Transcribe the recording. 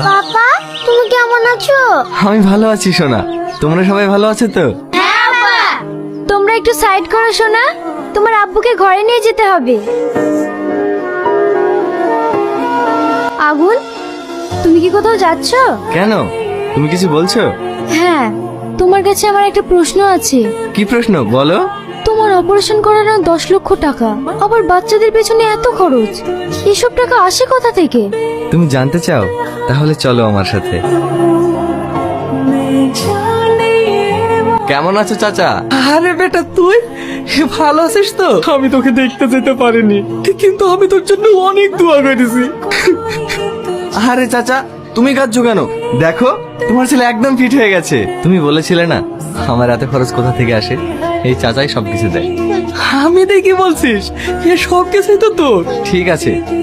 পাপা, তুমি কেমন আছো? আমি ভালো আছি সোনা। তোমরা সবাই ভালো আছো তো? হ্যাঁ বাবা। তোমরা একটু সাইড করো সোনা, তোমার আব্বুকে ঘরে নিয়ে যেতে হবে। আগুন, তুমি কি কোথাও যাচ্ছ? কেন, তুমি কিছু বলছো? হ্যাঁ, তোমার কাছে আমার একটা প্রশ্ন আছে। কি প্রশ্ন বলো? তোমার অপারেশন করার 10 লক্ষ টাকা, আবার বাচ্চাদের পেছনে এত খরচ, এসব টাকা আসে কোথা থেকে? তুমি জানতে চাও? তাহলে চলো আমার সাথে। কেমন আছো চাচা? আরে বেটা, তুই ভালো আছিস তো? আমি তোকে দেখতে যেতে পারিনি, কিন্তু আমি তোর জন্য অনেক দোয়া করেছি। আরে চাচা, তুমি কাঁদছো কেন? দেখো, তোমার ছেলে একদম ফিট হয়ে গেছে। তুমি বলেছিলে না আমার এত খরচ কোথা থেকে আসে? এই চাচাই সবকিছু দেয়। আমি দেখি বলছিস, এ সব কিছুই তো তোর। ঠিক আছে,